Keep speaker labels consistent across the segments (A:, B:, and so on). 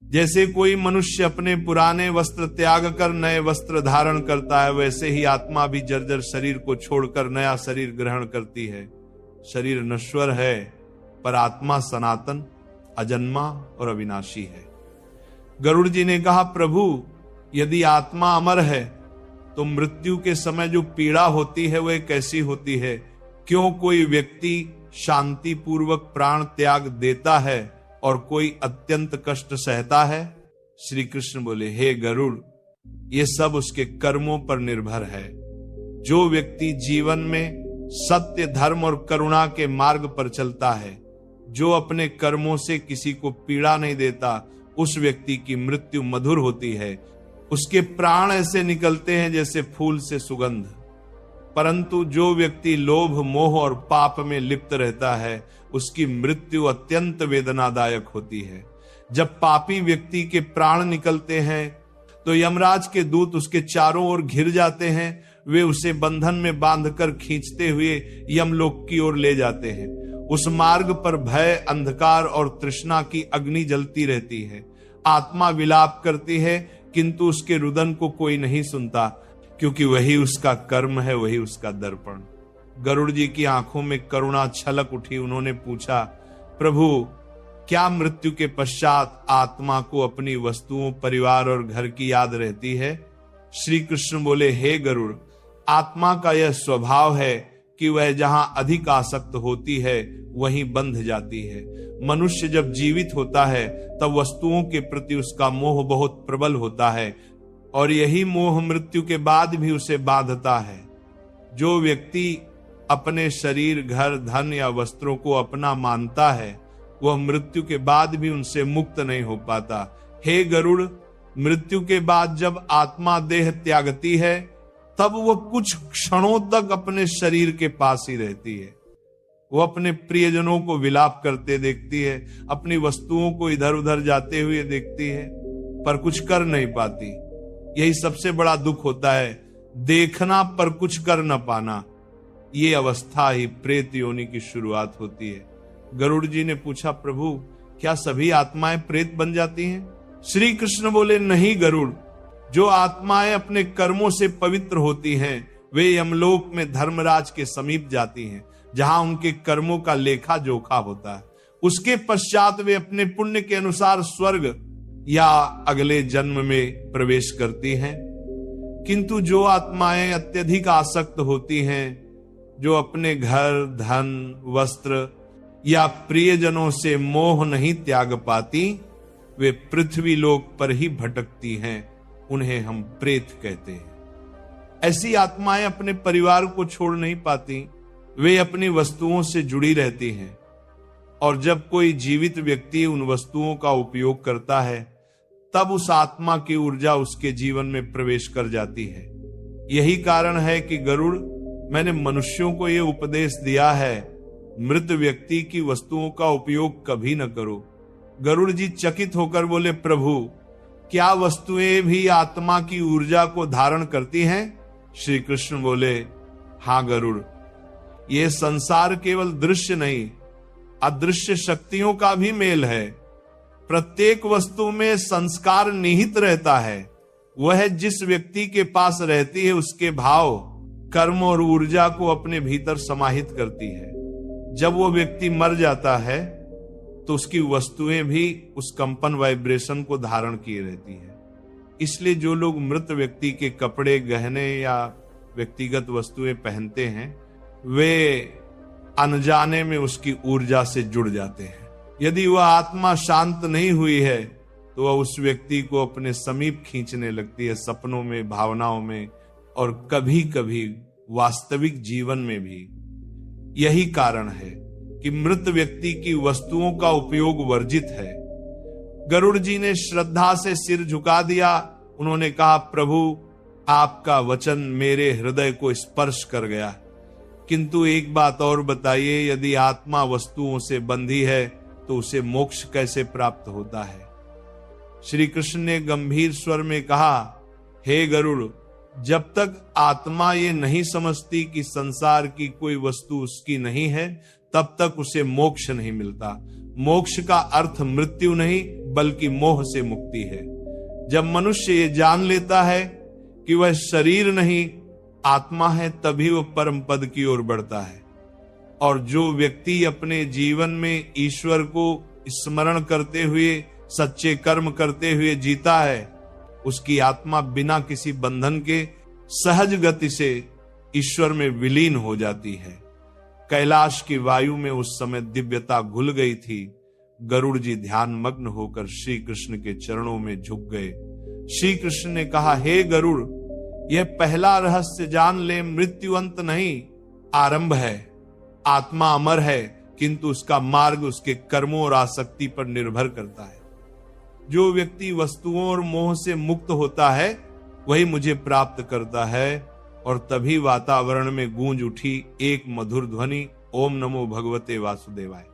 A: जैसे कोई मनुष्य अपने पुराने वस्त्र त्याग कर नए वस्त्र धारण करता है, वैसे ही आत्मा भी जर्जर शरीर को छोड़कर नया शरीर ग्रहण करती है। शरीर नश्वर है पर आत्मा सनातन, अजन्मा और अविनाशी है। गरुड़ जी ने कहा, प्रभु यदि आत्मा अमर है तो मृत्यु के समय जो पीड़ा होती है वह कैसी होती है? क्यों कोई व्यक्ति शांति पूर्वक प्राण त्याग देता है और कोई अत्यंत कष्ट सहता है? श्री कृष्ण बोले, हे गरुड़, ये सब उसके कर्मों पर निर्भर है। जो व्यक्ति जीवन में सत्य, धर्म और करुणा के मार्ग पर चलता है, जो अपने कर्मों से किसी को पीड़ा नहीं देता, उस व्यक्ति की मृत्यु मधुर होती है। उसके प्राण ऐसे निकलते हैं जैसे फूल से सुगंध। परंतु जो व्यक्ति लोभ, मोह और पाप में लिप्त रहता है, उसकी मृत्यु अत्यंत वेदनादायक होती है। जब पापी व्यक्ति के प्राण निकलते हैं तो यमराज के दूत उसके चारों ओर घिर जाते हैं। वे उसे बंधन में बांधकर खींचते हुए यमलोक की ओर ले जाते हैं। उस मार्ग पर भय, अंधकार और तृष्णा की अग्नि जलती रहती है। आत्मा विलाप करती है, किंतु उसके रुदन को कोई नहीं सुनता, क्योंकि वही उसका कर्म है, वही उसका दर्पण। गरुड़ जी की आंखों में करुणा छलक उठी। उन्होंने पूछा, प्रभु क्या मृत्यु के पश्चात आत्मा को अपनी वस्तुओं, परिवार और घर की याद रहती है? श्री कृष्ण बोले, हे गरुड़, आत्मा का यह स्वभाव है कि वह जहां अधिक आसक्त होती है वहीं बंध जाती है। मनुष्य जब जीवित होता है तब वस्तुओं के प्रति उसका मोह बहुत प्रबल होता है और यही मोह मृत्यु के बाद भी उसे बांधता है। जो व्यक्ति अपने शरीर, घर, धन या वस्त्रों को अपना मानता है, वह मृत्यु के बाद भी उनसे मुक्त नहीं हो पाता। हे गरुड़, मृत्यु के बाद जब आत्मा देह त्यागती है तब वह कुछ क्षणों तक अपने शरीर के पास ही रहती है। वो अपने प्रियजनों को विलाप करते देखती है, अपनी वस्तुओं को इधर उधर जाते हुए देखती है, पर कुछ कर नहीं पाती। यही सबसे बड़ा दुख होता है, देखना पर कुछ कर न पाना। ये अवस्था ही प्रेत योनि की शुरुआत होती है। गरुड़ जी ने पूछा, प्रभु क्या सभी आत्माएं प्रेत बन जाती हैं? श्री कृष्ण बोले, नहीं गरुड़, जो आत्माएं अपने कर्मों से पवित्र होती हैं वे यमलोक में धर्मराज के समीप जाती हैं, जहां उनके कर्मों का लेखा जोखा होता है। उसके पश्चात वे अपने पुण्य के अनुसार स्वर्ग या अगले जन्म में प्रवेश करती हैं। किंतु जो आत्माएं अत्यधिक आसक्त होती हैं, जो अपने घर, धन, वस्त्र या प्रियजनों से मोह नहीं त्याग पाती, वे पृथ्वी लोक पर ही भटकती हैं। उन्हें हम प्रेत कहते हैं। ऐसी आत्माएं अपने परिवार को छोड़ नहीं पाती, वे अपनी वस्तुओं से जुड़ी रहती हैं और जब कोई जीवित व्यक्ति उन वस्तुओं का उपयोग करता है तब उस आत्मा की ऊर्जा उसके जीवन में प्रवेश कर जाती है। यही कारण है कि गरुड़, मैंने मनुष्यों को यह उपदेश दिया है, मृत व्यक्ति की वस्तुओं का उपयोग कभी न करो। गरुड़ जी चकित होकर बोले, प्रभु क्या वस्तुएं भी आत्मा की ऊर्जा को धारण करती हैं? श्री कृष्ण बोले, हां गरुड़, ये संसार केवल दृश्य नहीं, अदृश्य शक्तियों का भी मेल है। प्रत्येक वस्तु में संस्कार निहित रहता है। वह जिस व्यक्ति के पास रहती है उसके भाव, कर्म और ऊर्जा को अपने भीतर समाहित करती है। जब वो व्यक्ति मर जाता है तो उसकी वस्तुएं भी उस कंपन, वाइब्रेशन को धारण किए रहती है। इसलिए जो लोग मृत व्यक्ति के कपड़े, गहने या व्यक्तिगत वस्तुएं पहनते हैं, वे अनजाने में उसकी ऊर्जा से जुड़ जाते हैं। यदि वह आत्मा शांत नहीं हुई है तो वह उस व्यक्ति को अपने समीप खींचने लगती है, सपनों में, भावनाओं में और कभी कभी वास्तविक जीवन में भी। यही कारण है कि मृत व्यक्ति की वस्तुओं का उपयोग वर्जित है। गरुड़ जी ने श्रद्धा से सिर झुका दिया। उन्होंने कहा, प्रभु आपका वचन मेरे हृदय को स्पर्श कर गया, किंतु एक बात और बताइए, यदि आत्मा वस्तुओं से बंधी है तो उसे मोक्ष कैसे प्राप्त होता है? श्री कृष्ण ने गंभीर स्वर में कहा, हे गरुड़, जब तक आत्मा ये नहीं समझती कि संसार की कोई वस्तु उसकी नहीं है, तब तक उसे मोक्ष नहीं मिलता। मोक्ष का अर्थ मृत्यु नहीं बल्कि मोह से मुक्ति है। जब मनुष्य ये जान लेता है कि वह शरीर नहीं आत्मा है, तभी वह परम पद की ओर बढ़ता है। और जो व्यक्ति अपने जीवन में ईश्वर को स्मरण करते हुए, सच्चे कर्म करते हुए जीता है, उसकी आत्मा बिना किसी बंधन के सहज गति से ईश्वर में विलीन हो जाती है। कैलाश की वायु में उस समय दिव्यता घुल गई थी। गरुड़ जी ध्यान मग्न होकर श्री कृष्ण के चरणों में झुक गए। श्री कृष्ण ने कहा, हे गरुड़, यह पहला रहस्य जान ले, मृत्यु अंत नहीं आरंभ है। आत्मा अमर है, किंतु उसका मार्ग उसके कर्मों और आसक्ति पर निर्भर करता है। जो व्यक्ति वस्तुओं और मोह से मुक्त होता है वही मुझे प्राप्त करता है। और तभी वातावरण में गूंज उठी एक मधुर ध्वनि, ओम नमो भगवते वासुदेवाय।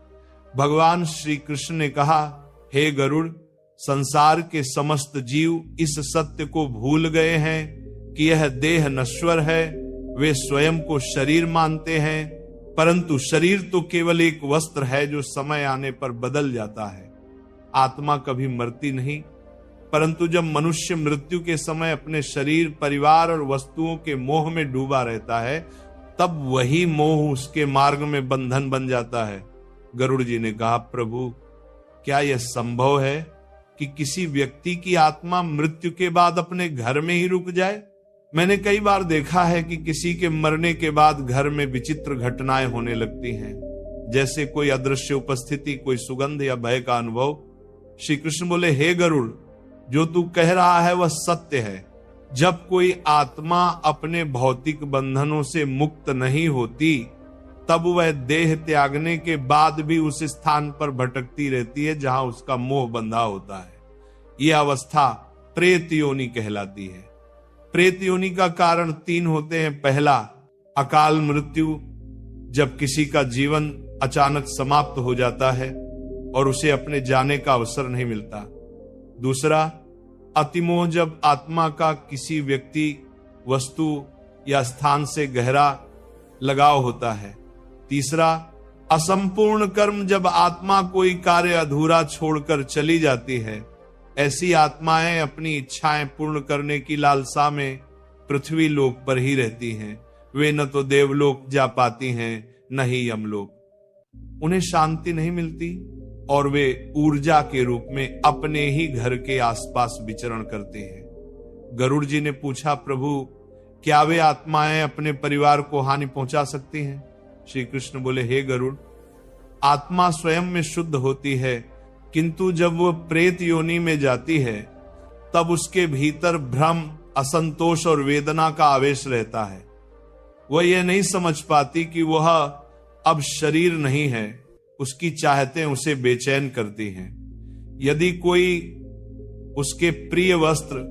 A: भगवान श्री कृष्ण ने कहा, हे गरुड़, संसार के समस्त जीव इस सत्य को भूल गए हैं कि यह देह नश्वर है। वे स्वयं को शरीर मानते हैं, परंतु शरीर तो केवल एक वस्त्र है जो समय आने पर बदल जाता है। आत्मा कभी मरती नहीं, परंतु जब मनुष्य मृत्यु के समय अपने शरीर, परिवार और वस्तुओं के मोह में डूबा रहता है, तब वही मोह उसके मार्ग में बंधन बन जाता है। गरुड़ जी ने कहा, प्रभु, क्या यह संभव है कि किसी व्यक्ति की आत्मा मृत्यु के बाद अपने घर में ही रुक जाए? मैंने कई बार देखा है कि किसी के मरने के बाद घर में विचित्र घटनाएं होने लगती हैं, जैसे कोई अदृश्य उपस्थिति, कोई सुगंध या भय का अनुभव। श्री कृष्ण बोले, हे गरुड़, जो तू कह रहा है वह सत्य है। जब कोई आत्मा अपने भौतिक बंधनों से मुक्त नहीं होती, तब वह देह त्यागने के बाद भी उस स्थान पर भटकती रहती है जहां उसका मोह बंधा होता है। यह अवस्था प्रेत योनि कहलाती है। प्रेत योनि का कारण 3 होते हैं। पहला, अकाल मृत्यु, जब किसी का जीवन अचानक समाप्त हो जाता है और उसे अपने जाने का अवसर नहीं मिलता। दूसरा, अतिमोह, जब आत्मा का किसी व्यक्ति, वस्तु या स्थान से गहरा लगाव होता है। तीसरा, असंपूर्ण कर्म, जब आत्मा कोई कार्य अधूरा छोड़कर चली जाती है। ऐसी आत्माएं अपनी इच्छाएं पूर्ण करने की लालसा में पृथ्वी लोक पर ही रहती हैं। वे न तो देवलोक जा पाती हैं, न ही यमलोक। उन्हें शांति नहीं मिलती और वे ऊर्जा के रूप में अपने ही घर के आसपास विचरण करते हैं। गरुड़ जी ने पूछा, प्रभु, क्या वे आत्माएं अपने परिवार को हानि पहुंचा सकती हैं? श्री कृष्ण बोले, हे गरुड़, आत्मा स्वयं में शुद्ध होती है, किंतु जब वह प्रेत योनि में जाती है तब उसके भीतर भ्रम, असंतोष और वेदना का आवेश रहता है। वह यह नहीं समझ पाती कि वह अब शरीर नहीं है। उसकी चाहतें उसे बेचैन करती हैं। यदि कोई उसके प्रिय वस्त्र,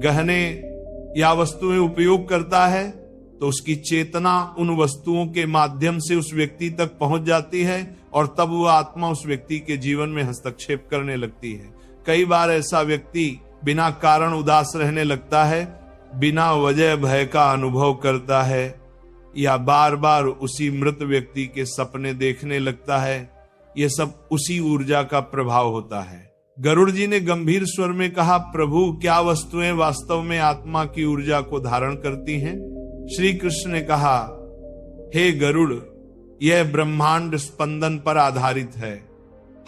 A: गहने या वस्तुएं उपयोग करता है तो उसकी चेतना उन वस्तुओं के माध्यम से उस व्यक्ति तक पहुंच जाती है और तब वह आत्मा उस व्यक्ति के जीवन में हस्तक्षेप करने लगती है। कई बार ऐसा व्यक्ति बिना कारण उदास रहने लगता है, बिना वजह भय का अनुभव करता है या बार बार उसी मृत व्यक्ति के सपने देखने लगता है। यह सब उसी ऊर्जा का प्रभाव होता है। गरुड़ जी ने गंभीर स्वर में कहा, प्रभु, क्या वस्तुएं वास्तव में आत्मा की ऊर्जा को धारण करती हैं? श्री कृष्ण ने कहा, हे गरुड़, यह ब्रह्मांड स्पंदन पर आधारित है।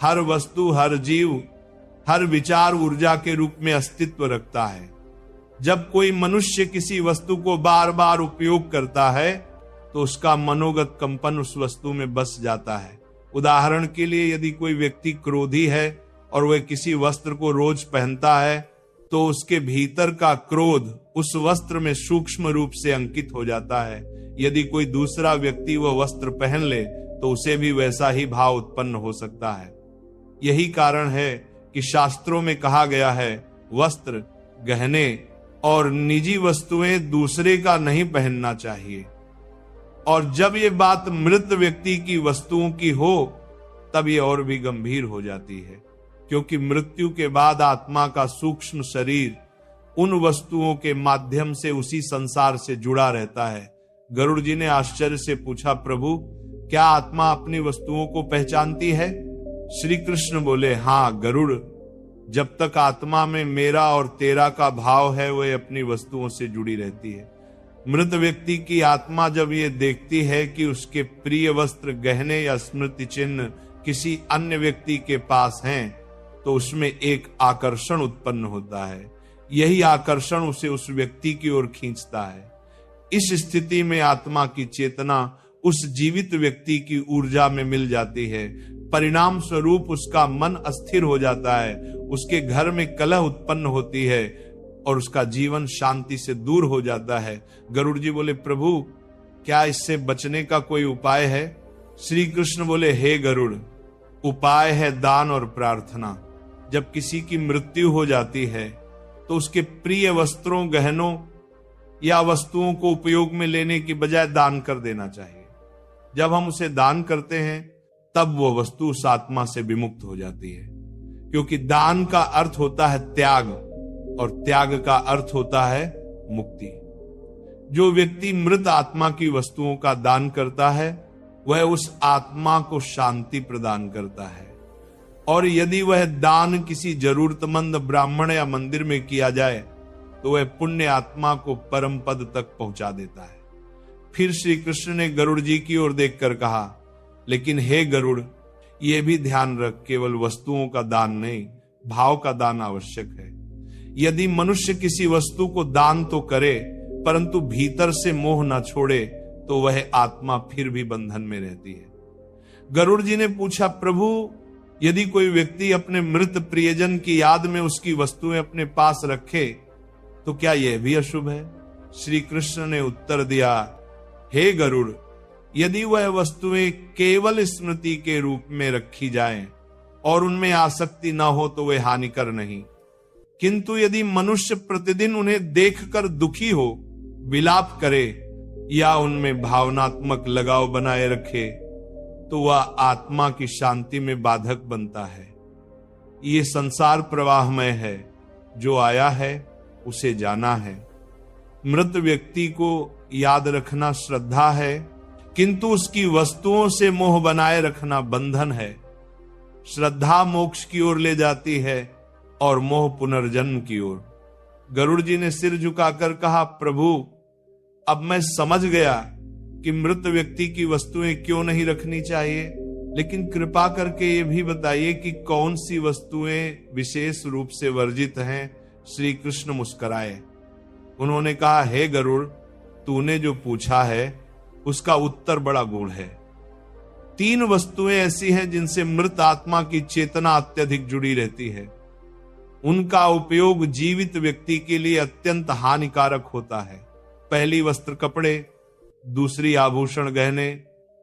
A: हर वस्तु, हर जीव, हर विचार ऊर्जा के रूप में अस्तित्व रखता है। जब कोई मनुष्य किसी वस्तु को बार बार उपयोग करता है तो उसका मनोगत कंपन उस वस्तु में बस जाता है। उदाहरण के लिए, यदि कोई व्यक्ति क्रोधी है और वह किसी वस्त्र को रोज पहनता है तो उसके भीतर का क्रोध उस वस्त्र में सूक्ष्म रूप से अंकित हो जाता है। यदि कोई दूसरा व्यक्ति वह वस्त्र पहन ले तो उसे भी वैसा ही भाव उत्पन्न हो सकता है। यही कारण है कि शास्त्रों में कहा गया है, वस्त्र, गहने और निजी वस्तुएं दूसरे का नहीं पहनना चाहिए। और जब ये बात मृत व्यक्ति की वस्तुओं की हो तब ये और भी गंभीर हो जाती है, क्योंकि मृत्यु के बाद आत्मा का सूक्ष्म शरीर उन वस्तुओं के माध्यम से उसी संसार से जुड़ा रहता है। गरुड़ जी ने आश्चर्य से पूछा, प्रभु, क्या आत्मा अपनी वस्तुओं को पहचानती है? श्री कृष्ण बोले, हाँ गरुड़, जब तक आत्मा में मेरा और तेरा का भाव है वह अपनी वस्तुओं से जुड़ी रहती है। मृत व्यक्ति की आत्मा जब ये देखती है कि उसके प्रिय वस्त्र, गहने या स्मृति चिन्ह किसी अन्य व्यक्ति के पास हैं, तो उसमें एक आकर्षण उत्पन्न होता है। यही आकर्षण उसे उस व्यक्ति की ओर खींचता है। इस स्थिति में आत्मा की चेतना उस जीवित व्यक्ति की ऊर्जा में मिल जाती है। परिणाम स्वरूप उसका मन अस्थिर हो जाता है, उसके घर में कलह उत्पन्न होती है और उसका जीवन शांति से दूर हो जाता है। गरुड़ जी बोले, प्रभु क्या इससे बचने का कोई उपाय है? श्री कृष्ण बोले, हे गरुड़, उपाय है दान और प्रार्थना। जब किसी की मृत्यु हो जाती है तो उसके प्रिय वस्त्रों, गहनों या वस्तुओं को उपयोग में लेने की बजाय दान कर देना चाहिए। जब हम उसे दान करते हैं तब वो वस्तु उस आत्मा से विमुक्त हो जाती है, क्योंकि दान का अर्थ होता है त्याग और त्याग का अर्थ होता है मुक्ति। जो व्यक्ति मृत आत्मा की वस्तुओं का दान करता है वह उस आत्मा को शांति प्रदान करता है, और यदि वह दान किसी जरूरतमंद ब्राह्मण या मंदिर में किया जाए तो वह पुण्य आत्मा को परम पद तक पहुंचा देता है। फिर श्री कृष्ण ने गरुड़ जी की ओर देखकर कहा, लेकिन हे गरुड़, यह भी ध्यान रख, केवल वस्तुओं का दान नहीं, भाव का दान आवश्यक है। यदि मनुष्य किसी वस्तु को दान तो करे परंतु भीतर से मोह न छोड़े तो वह आत्मा फिर भी बंधन में रहती है। गरुड़ जी ने पूछा, प्रभु यदि कोई व्यक्ति अपने मृत प्रियजन की याद में उसकी वस्तुएं अपने पास रखे तो क्या यह भी अशुभ है? श्री कृष्ण ने उत्तर दिया, हे गरुड़, यदि वह वस्तुएं केवल स्मृति के रूप में रखी जाएं और उनमें आसक्ति न हो तो वे हानिकर नहीं, किंतु यदि मनुष्य प्रतिदिन उन्हें देखकर दुखी हो, विलाप करे या उनमें भावनात्मक लगाव बनाए रखे तो वह आत्मा की शांति में बाधक बनता है। ये संसार प्रवाहमय है, जो आया है उसे जाना है। मृत व्यक्ति को याद रखना श्रद्धा है, किंतु उसकी वस्तुओं से मोह बनाए रखना बंधन है। श्रद्धा मोक्ष की ओर ले जाती है और मोह पुनर्जन्म की ओर। गरुड़ जी ने सिर झुकाकर कहा, प्रभु अब मैं समझ गया कि मृत व्यक्ति की वस्तुएं क्यों नहीं रखनी चाहिए, लेकिन कृपा करके ये भी बताइए कि कौन सी वस्तुएं विशेष रूप से वर्जित हैं। श्री कृष्ण मुस्कुराए। उन्होंने कहा, हे गरुड़, तूने जो पूछा है उसका उत्तर बड़ा गूढ़ है। 3 वस्तुएं ऐसी हैं जिनसे मृत आत्मा की चेतना अत्यधिक जुड़ी रहती है। उनका उपयोग जीवित व्यक्ति के लिए अत्यंत हानिकारक होता है। पहली वस्त्र कपड़े, दूसरी आभूषण गहने,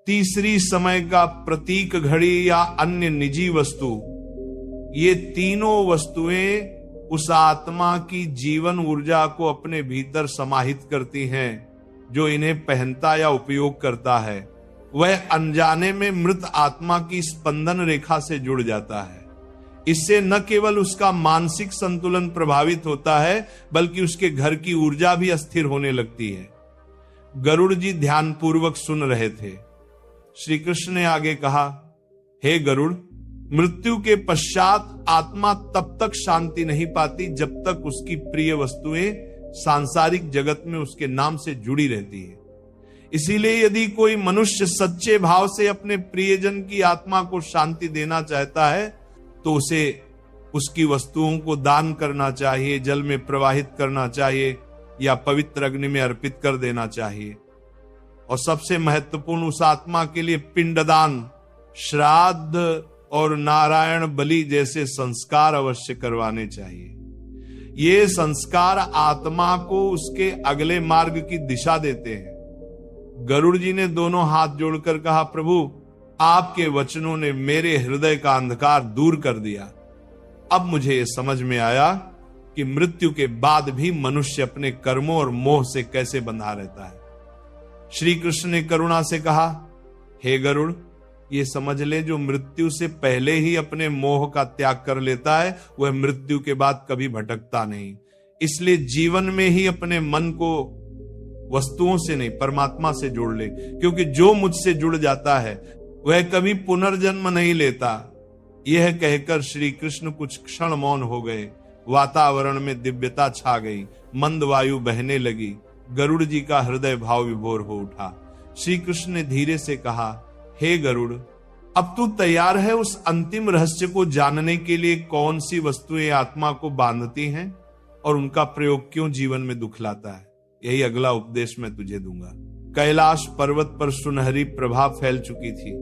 A: तीसरी समय का प्रतीक घड़ी या अन्य निजी वस्तु। ये तीनों वस्तुएं उस आत्मा की जीवन ऊर्जा को अपने भीतर समाहित करती हैं। जो इन्हें पहनता या उपयोग करता है वह अनजाने में मृत आत्मा की स्पंदन रेखा से जुड़ जाता है। इससे न केवल उसका मानसिक संतुलन प्रभावित होता है बल्कि उसके घर की ऊर्जा भी अस्थिर होने लगती है। गरुड़ जी ध्यानपूर्वक सुन रहे थे। श्री कृष्ण ने आगे कहा, हे गरुड़, मृत्यु के पश्चात आत्मा तब तक शांति नहीं पाती जब तक उसकी प्रिय वस्तुएं सांसारिक जगत में उसके नाम से जुड़ी रहती है। इसीलिए यदि कोई मनुष्य सच्चे भाव से अपने प्रियजन की आत्मा को शांति देना चाहता है तो उसे उसकी वस्तुओं को दान करना चाहिए, जल में प्रवाहित करना चाहिए या पवित्र अग्नि में अर्पित कर देना चाहिए। और सबसे महत्वपूर्ण, उस आत्मा के लिए पिंडदान, श्राद्ध और नारायण बलि जैसे संस्कार अवश्य करवाने चाहिए। ये संस्कार आत्मा को उसके अगले मार्ग की दिशा देते हैं। गरुड़ जी ने दोनों हाथ जोड़कर कहा, प्रभु आपके वचनों ने मेरे हृदय का अंधकार दूर कर दिया। अब मुझे ये समझ में आया कि मृत्यु के बाद भी मनुष्य अपने कर्मों और मोह से कैसे बंधा रहता है। श्री कृष्ण ने करुणा से कहा, हे गरुड़, ये समझ ले, जो मृत्यु से पहले ही अपने मोह का त्याग कर लेता है वह मृत्यु के बाद कभी भटकता नहीं। इसलिए जीवन में ही अपने मन को वस्तुओं से नहीं परमात्मा से जोड़ ले, क्योंकि जो मुझसे जुड़ जाता है वह कभी पुनर्जन्म नहीं लेता। यह कहकर श्री कृष्ण कुछ क्षण मौन हो गए। वातावरण में दिव्यता छा गई, मंद वायु बहने लगी। गरुड़ जी का हृदय भाव विभोर हो उठा। श्री कृष्ण ने धीरे से कहा, हे गरुड़, अब तू तैयार है उस अंतिम रहस्य को जानने के लिए कौन सी वस्तुएं आत्मा को बांधती हैं और उनका प्रयोग क्यों जीवन में दुख लाता है? यही अगला उपदेश मैं तुझे दूंगा। कैलाश पर्वत पर सुनहरी प्रभा फैल चुकी थी।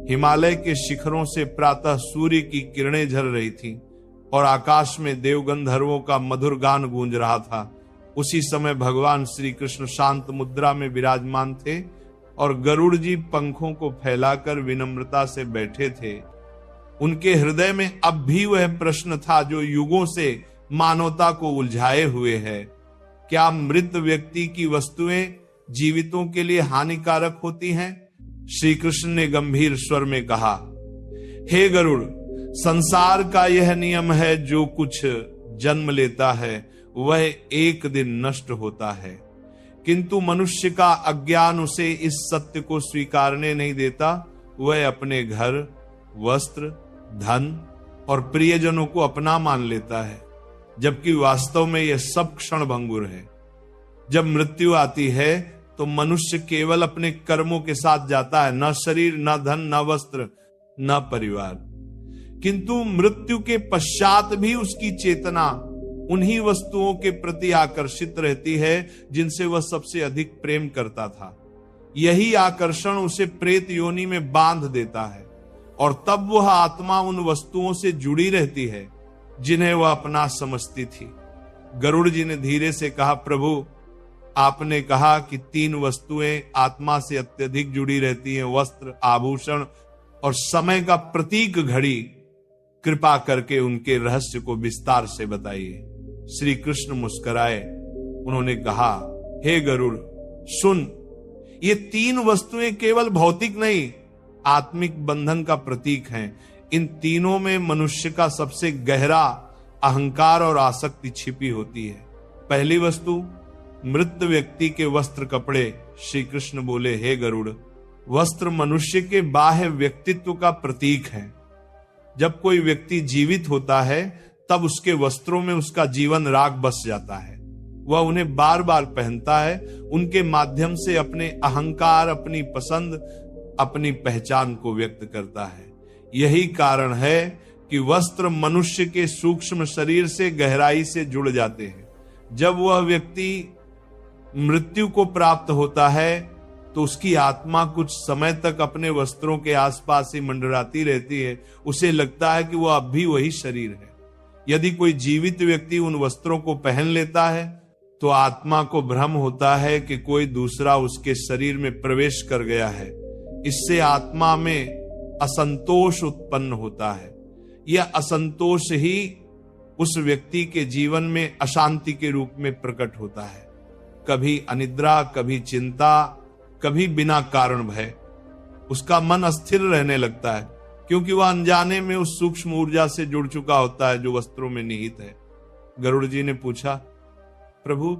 A: हिमालय के शिखरों से प्रातः सूर्य की किरणें झर रही थीं और आकाश में देवगंधर्वों का मधुर गान गूंज रहा था। उसी समय भगवान श्री कृष्ण शांत मुद्रा में विराजमान थे और गरुड़ जी पंखों को फैलाकर विनम्रता से बैठे थे। उनके हृदय में अब भी वह प्रश्न था जो युगों से मानवता को उलझाए हुए है। क्या मृत व्यक्ति की वस्तुएं जीवितों के लिए हानिकारक होती हैं? श्री कृष्ण ने गंभीर स्वर में कहा, हे गरुड़, संसार का यह नियम है, जो कुछ जन्म लेता है वह एक दिन नष्ट होता है, किंतु मनुष्य का अज्ञान उसे इस सत्य को स्वीकारने नहीं देता। वह अपने घर, वस्त्र, धन और प्रियजनों को अपना मान लेता है, जबकि वास्तव में यह सब क्षण भंगुर है। जब मृत्यु आती है तो मनुष्य केवल अपने कर्मों के साथ जाता है, न शरीर, न धन, न वस्त्र, न परिवार। किंतु मृत्यु के पश्चात भी उसकी चेतना उन्हीं वस्तुओं के प्रति आकर्षित रहती है जिनसे वह सबसे अधिक प्रेम करता था। यही आकर्षण उसे प्रेत योनि में बांध देता है और तब वह आत्मा उन वस्तुओं से जुड़ी रहती है जिन्हें वह अपना समझती थी। गरुड़ जी ने धीरे से कहा, प्रभु, आपने कहा कि 3 वस्तुएं आत्मा से अत्यधिक जुड़ी रहती हैं, वस्त्र, आभूषण और समय का प्रतीक घड़ी। कृपा करके उनके रहस्य को विस्तार से बताइए। श्री कृष्ण मुस्कुराए। उन्होंने कहा, हे गरुड़, सुन, ये 3 वस्तुएं केवल भौतिक नहीं, आत्मिक बंधन का प्रतीक हैं। इन तीनों में मनुष्य का सबसे गहरा अहंकार और आसक्ति छिपी होती है। पहली वस्तु, मृत व्यक्ति के वस्त्र, कपड़े। श्री कृष्ण बोले, हे गरुड़, वस्त्र मनुष्य के बाह्य व्यक्तित्व का प्रतीक है। जब कोई व्यक्ति जीवित होता है तब उसके वस्त्रों में उसका जीवन राग बस जाता है। वह उन्हें बार बार पहनता है, उनके माध्यम से अपने अहंकार, अपनी पसंद, अपनी पहचान को व्यक्त करता है। यही कारण है कि वस्त्र मनुष्य के सूक्ष्म शरीर से गहराई से जुड़ जाते हैं। जब वह व्यक्ति मृत्यु को प्राप्त होता है तो उसकी आत्मा कुछ समय तक अपने वस्त्रों के आसपास ही मंडराती रहती है। उसे लगता है कि वह अब भी वही शरीर है। यदि कोई जीवित व्यक्ति उन वस्त्रों को पहन लेता है तो आत्मा को भ्रम होता है कि कोई दूसरा उसके शरीर में प्रवेश कर गया है। इससे आत्मा में असंतोष उत्पन्न होता है। यह असंतोष ही उस व्यक्ति के जीवन में अशांति के रूप में प्रकट होता है। कभी अनिद्रा, कभी चिंता, कभी बिना कारण भय। उसका मन अस्थिर रहने लगता है क्योंकि वह अनजाने में उस सूक्ष्म ऊर्जा से जुड़ चुका होता है जो वस्त्रों में निहित है। गरुड़ जी ने पूछा, प्रभु,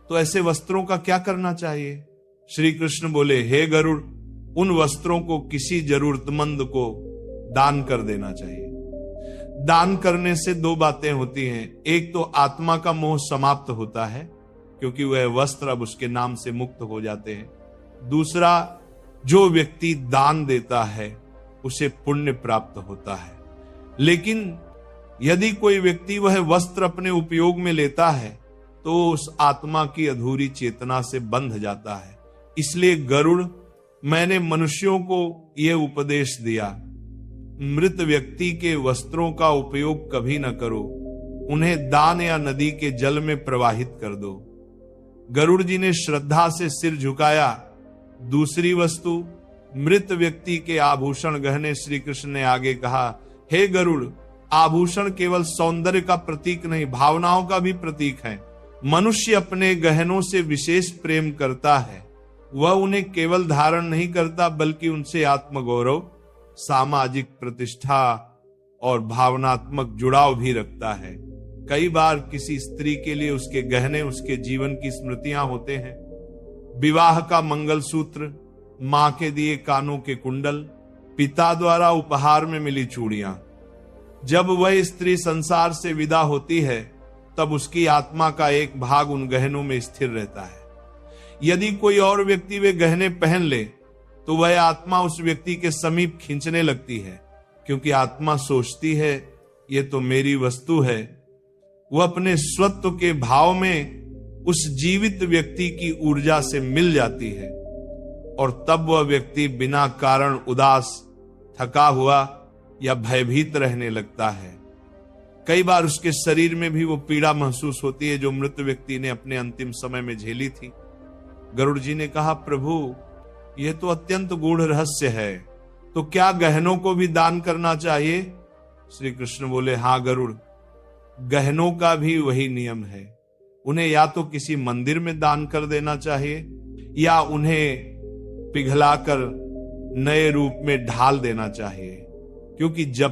A: तो ऐसे वस्त्रों का क्या करना चाहिए? श्री कृष्ण बोले, हे गरुड़, उन वस्त्रों को किसी जरूरतमंद को दान कर देना चाहिए। दान करने से 2 बातें होती हैं। एक तो आत्मा का मोह समाप्त होता है क्योंकि वह वस्त्र अब उसके नाम से मुक्त हो जाते हैं। दूसरा, जो व्यक्ति दान देता है उसे पुण्य प्राप्त होता है। लेकिन यदि कोई व्यक्ति वह वस्त्र अपने उपयोग में लेता है तो उस आत्मा की अधूरी चेतना से बंध जाता है। इसलिए गरुड़, मैंने मनुष्यों को यह उपदेश दिया, मृत व्यक्ति के वस्त्रों का उपयोग कभी न करो, उन्हें दान या नदी के जल में प्रवाहित कर दो। गरुड़ जी ने श्रद्धा से सिर झुकाया। दूसरी वस्तु, मृत व्यक्ति के आभूषण, गहने। श्री कृष्ण ने आगे कहा, हे गरुड़, आभूषण केवल सौंदर्य का प्रतीक नहीं, भावनाओं का भी प्रतीक है। मनुष्य अपने गहनों से विशेष प्रेम करता है। वह उन्हें केवल धारण नहीं करता बल्कि उनसे आत्मगौरव, सामाजिक प्रतिष्ठा और भावनात्मक जुड़ाव भी रखता है। कई बार किसी स्त्री के लिए उसके गहने उसके जीवन की स्मृतियां होते हैं। विवाह का मंगलसूत्र, मां के दिए कानों के कुंडल, पिता द्वारा उपहार में मिली चूड़ियां, जब वह स्त्री संसार से विदा होती है तब उसकी आत्मा का एक भाग उन गहनों में स्थिर रहता है। यदि कोई और व्यक्ति वे गहने पहन ले तो वह आत्मा उस व्यक्ति के समीप खींचने लगती है, क्योंकि आत्मा सोचती है ये तो मेरी वस्तु है। वह अपने स्वत्व के भाव में उस जीवित व्यक्ति की ऊर्जा से मिल जाती है और तब वह व्यक्ति बिना कारण उदास, थका हुआ या भयभीत रहने लगता है। कई बार उसके शरीर में भी वो पीड़ा महसूस होती है जो मृत व्यक्ति ने अपने अंतिम समय में झेली थी। गरुड़ जी ने कहा, प्रभु यह तो अत्यंत गूढ़ रहस्य है, तो क्या गहनों को भी दान करना चाहिए? श्री कृष्ण बोले, हाँ गरुड़, गहनों का भी वही नियम है। उन्हें या तो किसी मंदिर में दान कर देना चाहिए या उन्हें पिघलाकर नए रूप में ढाल देना चाहिए, क्योंकि जब